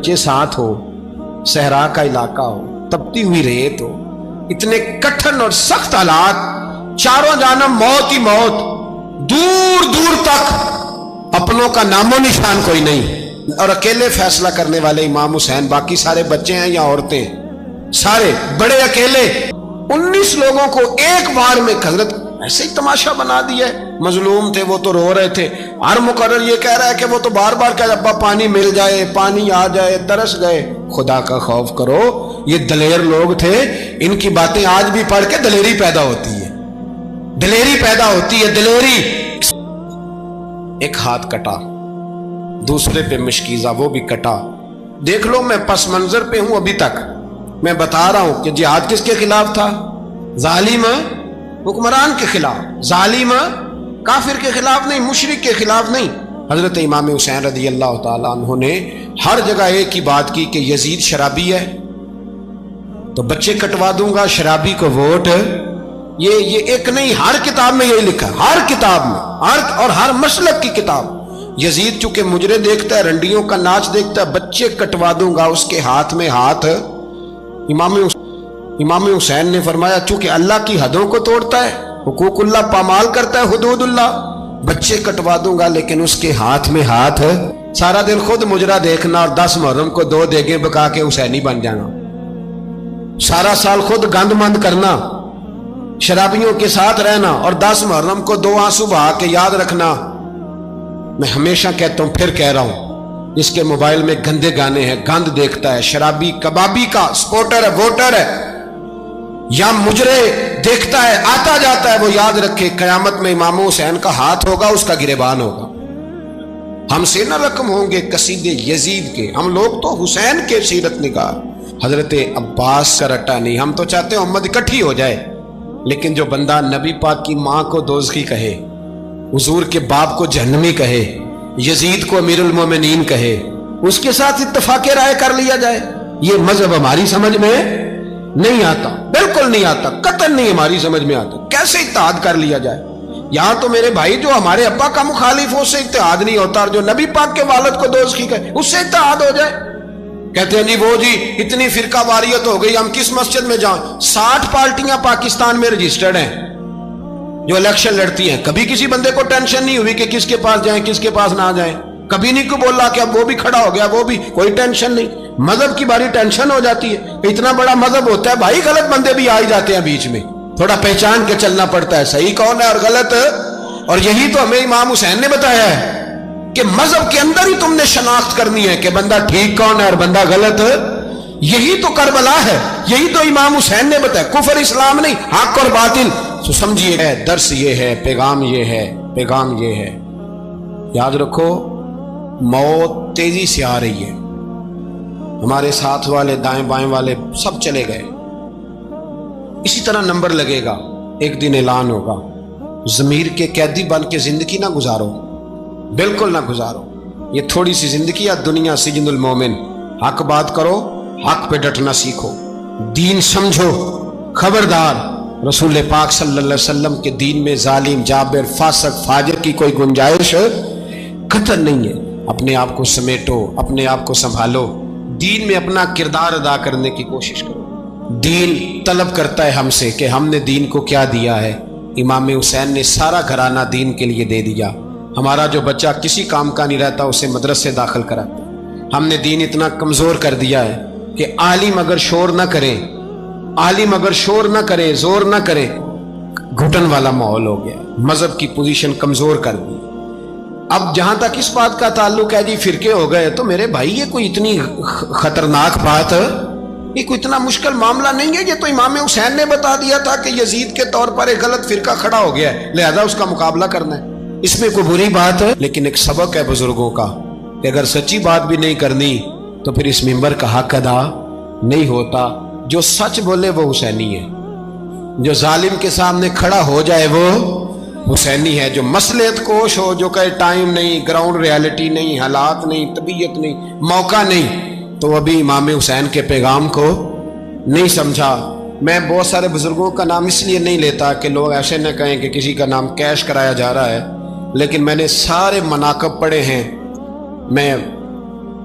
بچے ساتھ ہو، صحرا کا علاقہ ہو، تپتی ہوئی ریت ہو، اتنے کٹھن اور سخت حالات، چاروں جانب موت ہی موت، دور دور تک اپنوں کا نام و نشان کوئی نہیں، اور اکیلے فیصلہ کرنے والے امام حسین، باقی سارے بچے ہیں یا عورتیں، سارے بڑے اکیلے 19 لوگوں کو ایک بار میں حضرت ایسے ہی تماشا بنا دیا ہے۔ مظلوم تھے وہ تو رو رہے تھے، ہر مقرر یہ کہہ رہا ہے کہ وہ تو بار بار کہہ ابا پانی مل جائے، پانی آ جائے، ترس گئے۔ خدا کا خوف کرو، یہ دلیر لوگ تھے، ان کی باتیں آج بھی پڑھ کے دلیری پیدا ہوتی ہے، دلیری پیدا ہوتی ہے، دلیری۔ ایک ہاتھ کٹا، دوسرے پہ مشکیزہ وہ بھی کٹا۔ دیکھ لو میں پس منظر پہ ہوں ابھی تک، میں بتا رہا ہوں کہ جہاد کس کے خلاف تھا؟ ظالم حکمران کے خلاف، ظالم کافر کے خلاف نہیں، مشرک کے خلاف نہیں۔ حضرت امام حسین رضی اللہ تعالیٰ عنہ نے ہر جگہ ایک ہی بات کی کہ یزید شرابی ہے تو بچے کٹوا دوں گا، شرابی کو ووٹ۔ یہ ایک نہیں، ہر کتاب میں یہی لکھا، ہر کتاب میں، اور ہر مسلک کی کتاب۔ یزید چونکہ مجرے دیکھتا ہے، رنڈیوں کا ناچ دیکھتا ہے، بچے کٹوا دوں گا، اس کے ہاتھ میں ہاتھ۔ امام حسین نے فرمایا چونکہ اللہ کی حدوں کو توڑتا ہے، حقوق اللہ پامال کرتا ہے، حدود اللہ، بچے کٹوا دوں گا لیکن اس کے ہاتھ میں ہاتھ۔ سارا دن خود مجرا دیکھنا اور 10 محرم کو 2 دیگیں پکا کے حسینی بن جانا، سارا سال خود گند مند کرنا، شرابیوں کے ساتھ رہنا، اور 10 محرم کو 2 آنسو بہا کے یاد رکھنا۔ میں ہمیشہ کہتا ہوں، پھر کہہ رہا ہوں، جس کے موبائل میں گندے گانے ہیں، گند دیکھتا ہے، شرابی کبابی کا سپورٹر ہے، ووٹر ہے، یا مجرے دیکھتا ہے، آتا جاتا ہے، وہ یاد رکھے قیامت میں امام حسین کا ہاتھ ہوگا، اس کا گریبان ہوگا۔ ہم سے نہ رقم ہوں گے قصیدے یزید کے، ہم لوگ تو حسین کے سیرت نگار۔ حضرت عباس کا رٹا نہیں، ہم تو چاہتے ہیں امت اکٹھی ہو جائے، لیکن جو بندہ نبی پاک کی ماں کو دوزخی کہے، حضور کے باپ کو جہنمی کہے، یزید کو امیر المومنین کہے، اس کے ساتھ اتفاق رائے کر لیا جائے، یہ مذہب ہماری سمجھ میں نہیں آتا، بالکل نہیں آتا، قطعاً نہیں ہماری سمجھ میں آتا۔ کیسے اتحاد کر لیا جائے؟ یہاں تو میرے بھائی جو ہمارے ابا کا مخالف ہو، اس سے اتحاد نہیں ہوتا، اور جو نبی پاک کے والد کو دوزخی کہے، اس سے اتحاد ہو جائے۔ کہتے ہیں جی وہ جی اتنی فرقہ واریت ہو گئی، ہم کس مسجد میں جائیں؟ 60 پارٹیاں پاکستان میں رجسٹرڈ ہیں جو الیکشن لڑتی ہیں، کبھی کسی بندے کو ٹینشن نہیں ہوئی کہ کس کے پاس جائیں کس کے پاس نہ جائیں، کبھی نہیں کو بولا کہ اب وہ بھی کھڑا ہو گیا، وہ بھی، کوئی ٹینشن نہیں۔ مذہب کی باری ٹینشن ہو جاتی ہے، اتنا بڑا مذہب ہوتا ہے بھائی، غلط بندے بھی آ ہی جاتے ہیں بیچ میں، تھوڑا پہچان کے چلنا پڑتا ہے صحیح کون ہے اور غلط۔ اور یہی تو ہمیں امام حسین نے بتایا ہے کہ مذہب کے اندر ہی تم نے شناخت کرنی ہے کہ بندہ ٹھیک کون ہے اور بندہ غلط۔ یہی تو کربلا ہے، یہی تو امام حسین نے بتایا، کفر اسلام نہیں، حق اور باطل۔ تو سمجھیے درس یہ ہے، پیغام یہ ہے، پیغام یہ ہے، یاد رکھو موت تیزی سے آ رہی ہے، ہمارے ساتھ والے دائیں بائیں والے سب چلے گئے، اسی طرح نمبر لگے گا، ایک دن اعلان ہوگا۔ ضمیر کے قیدی بن کے زندگی نہ گزارو، بالکل نہ گزارو، یہ تھوڑی سی زندگی ہے دنیا سجن المومن۔ حق بات کرو، حق پہ ڈٹنا سیکھو، دین سمجھو، خبردار رسول پاک صلی اللہ علیہ وسلم کے دین میں ظالم، جابر، فاسق، فاجر کی کوئی گنجائش قطعاً نہیں ہے۔ اپنے آپ کو سمیٹو، اپنے آپ کو سنبھالو، دین میں اپنا کردار ادا کرنے کی کوشش کرو۔ دین طلب کرتا ہے ہم سے کہ ہم نے دین کو کیا دیا ہے۔ امام حسین نے سارا گھرانہ دین کے لیے دے دیا۔ ہمارا جو بچہ کسی کام کا نہیں رہتا اسے مدرسے داخل کراتا۔ ہم نے دین اتنا کمزور کر دیا ہے کہ عالم اگر شور نہ کریں، عالم اگر شور نہ کرے، زور نہ کرے، گھٹن والا ماحول ہو گیا، مذہب کی پوزیشن کمزور کر دی۔ اب جہاں تک اس بات کا تعلق ہے جی فرقے ہو گئے، تو میرے بھائی یہ کوئی اتنی خطرناک بات، یہ کوئی اتنا مشکل معاملہ نہیں ہے، یہ تو امام حسین نے بتا دیا تھا کہ یزید کے طور پر ایک غلط فرقہ کھڑا ہو گیا ہے، لہذا اس کا مقابلہ کرنا ہے۔ اس میں کوئی بری بات ہے، لیکن ایک سبق ہے بزرگوں کا کہ اگر سچی بات بھی نہیں کرنی تو پھر اس منبر کا حق ادا نہیں ہوتا۔ جو سچ بولے وہ حسینی ہے، جو ظالم کے سامنے کھڑا ہو جائے وہ حسینی ہے، جو مصلحت کوش ہو، جو کہے ٹائم نہیں، گراؤنڈ ریالٹی نہیں، حالات نہیں، طبیعت نہیں، موقع نہیں، تو ابھی امام حسین کے پیغام کو نہیں سمجھا۔ میں بہت سارے بزرگوں کا نام اس لیے نہیں لیتا کہ لوگ ایسے نہ کہیں کہ کسی کا نام کیش کرایا جا رہا ہے، لیکن میں نے سارے مناقب پڑھے ہیں۔ میں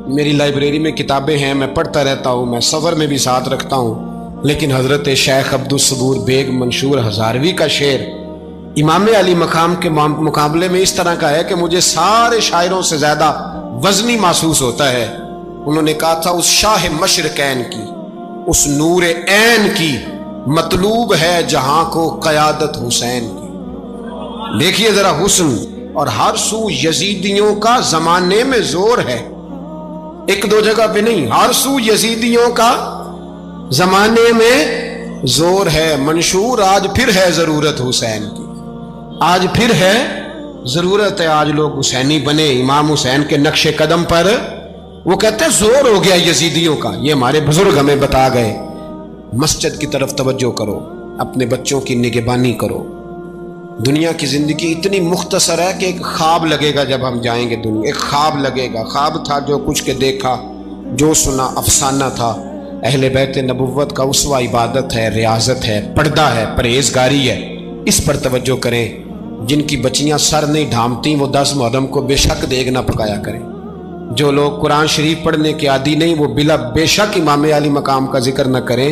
میری لائبریری میں کتابیں ہیں، میں پڑھتا رہتا ہوں، میں سفر میں بھی ساتھ رکھتا ہوں، لیکن حضرت شیخ عبدالصبور بیگ منشور ہزاروی کا شعر امام علی مقام کے مقابلے میں اس طرح کا ہے کہ مجھے سارے شاعروں سے زیادہ وزنی محسوس ہوتا ہے۔ انہوں نے کہا تھا اس شاہ مشرقین کی، اس نور عین کی مطلوب ہے جہاں کو قیادت حسین کی۔ دیکھیے ذرا حسن، اور ہر سو یزیدیوں کا زمانے میں زور ہے، ایک دو جگہ پہ نہیں، ہر سو یزیدیوں کا زمانے میں زور ہے۔ منشور آج پھر ہے ضرورت حسین کی، آج پھر ہے ضرورت ہے، آج لوگ حسینی بنے امام حسین کے نقش قدم پر۔ وہ کہتے ہیں زور ہو گیا یزیدیوں کا، یہ ہمارے بزرگ ہمیں بتا گئے۔ مسجد کی طرف توجہ کرو، اپنے بچوں کی نگہبانی کرو۔ دنیا کی زندگی اتنی مختصر ہے کہ ایک خواب لگے گا جب ہم جائیں گے دنیا، ایک خواب لگے گا، خواب تھا جو کچھ کے دیکھا، جو سنا افسانہ تھا۔ اہل بیت نبوت کا اسوہ عبادت ہے، ریاضت ہے، پردہ ہے، پرہیزگاری ہے، اس پر توجہ کریں۔ جن کی بچیاں سر نہیں ڈھانپتی وہ 10 محرم کو بے شک دیگ نہ پکایا کریں۔ جو لوگ قرآن شریف پڑھنے کے عادی نہیں وہ بے شک امام علی مقام کا ذکر نہ کریں،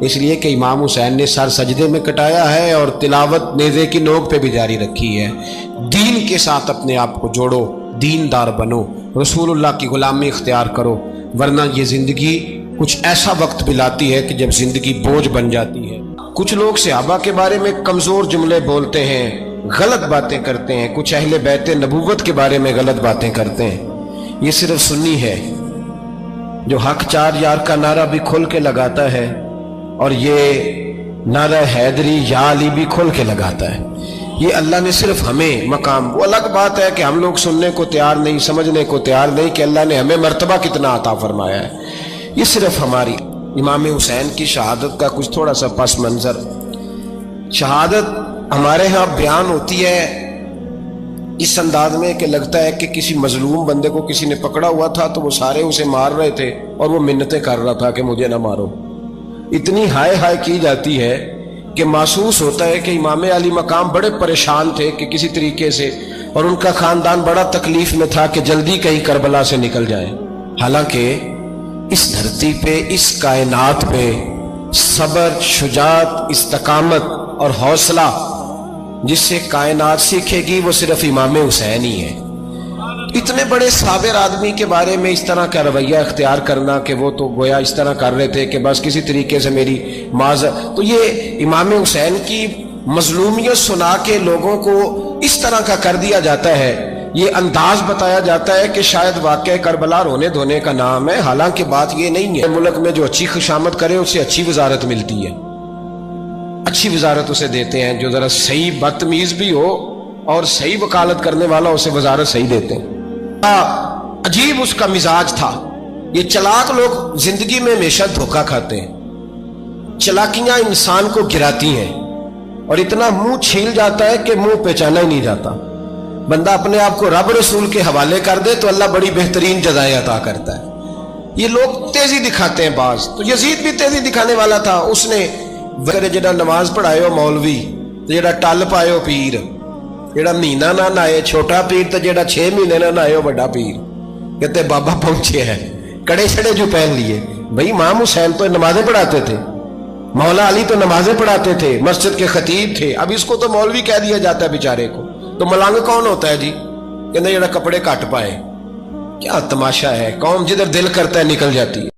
اس لیے کہ امام حسین نے سر سجدے میں کٹایا ہے اور تلاوت نیزے کی نوک پہ بھی جاری رکھی ہے۔ دین کے ساتھ اپنے آپ کو جوڑو، دیندار بنو، رسول اللہ کی غلامی اختیار کرو، ورنہ یہ زندگی کچھ ایسا وقت بھی لاتی ہے کہ جب زندگی بوجھ بن جاتی ہے۔ کچھ لوگ صحابہ کے بارے میں کمزور جملے بولتے ہیں، غلط باتیں کرتے ہیں، کچھ اہل بیت نبوت کے بارے میں غلط باتیں کرتے ہیں۔ یہ صرف سنی ہے جو حق چار یار کا نعرہ بھی کھل کے لگاتا ہے، اور یہ نعرہ حیدری یا علی بھی کھل کے لگاتا ہے۔ یہ اللہ نے صرف ہمیں مقام، وہ الگ بات ہے کہ ہم لوگ سننے کو تیار نہیں، سمجھنے کو تیار نہیں کہ اللہ نے ہمیں مرتبہ کتنا عطا فرمایا ہے۔ یہ صرف ہماری امام حسین کی شہادت کا کچھ تھوڑا سا پس منظر۔ شہادت ہمارے ہاں بیان ہوتی ہے اس انداز میں کہ لگتا ہے کہ کسی مظلوم بندے کو کسی نے پکڑا ہوا تھا تو وہ سارے اسے مار رہے تھے اور وہ منتیں کر رہا تھا کہ مجھے نہ مارو۔ اتنی ہائے ہائے کی جاتی ہے کہ محسوس ہوتا ہے کہ امام علی مقام بڑے پریشان تھے کہ کسی طریقے سے، اور ان کا خاندان بڑا تکلیف میں تھا کہ جلدی کہیں کربلا سے نکل جائے۔ حالانکہ اس دھرتی پہ، اس کائنات پہ صبر، شجاعت، استقامت اور حوصلہ جس سے کائنات سیکھے گی وہ صرف امام حسین ہی ہے۔ اتنے بڑے صابر آدمی کے بارے میں اس طرح کا رویہ اختیار کرنا کہ وہ تو گویا اس طرح کر رہے تھے کہ بس کسی طریقے سے میری معذرت، تو یہ امام حسین کی مظلومیت سنا کے لوگوں کو اس طرح کا کر دیا جاتا ہے، یہ انداز بتایا جاتا ہے کہ شاید واقعہ کربلا رونے دھونے کا نام ہے، حالانکہ بات یہ نہیں ہے۔ ملک میں جو اچھی خوشامد کرے اسے اچھی وزارت ملتی ہے، اچھی وزارت اسے دیتے ہیں، جو ذرا صحیح بدتمیز بھی ہو اور صحیح وکالت کرنے والا اسے وزارت صحیح دیتے ہیں۔ عجیب اس کا مزاج تھا۔ یہ چلاک لوگ زندگی میں ہمیشہ دھوکہ کھاتے ہیں، چلاکیاں انسان کو گراتی ہیں اور اتنا منہ چھیل جاتا ہے کہ منہ پہچانا ہی نہیں جاتا۔ بندہ اپنے آپ کو رب رسول کے حوالے کر دے تو اللہ بڑی بہترین جزائیں عطا کرتا ہے۔ یہ لوگ تیزی دکھاتے ہیں بعض، تو یزید بھی تیزی دکھانے والا تھا۔ اس نے جڑا نماز پڑھائے ہو مولوی، جڑا ٹل پائے ہو پیر، جڑا مہینہ نہ نہائے چھوٹا پیر، تو جڑا 6 مہینے نہ نہائے ہو بڑا پیر، کہتے بابا پہنچے ہیں، کڑے چھڑے جو پہن لیے۔ بھئی امام حسین تو نمازیں پڑھاتے تھے، مولا علی تو نمازیں پڑھاتے تھے، مسجد کے خطیب تھے، اب اس کو تو مولوی کہہ دیا جاتا ہے بیچارے کو، تو ملنگ کون ہوتا ہے جی؟ کہتے جڑا کپڑے کٹ پائے۔ کیا تماشا ہے، قوم جدھر دل کرتا ہے نکل جاتی ہے۔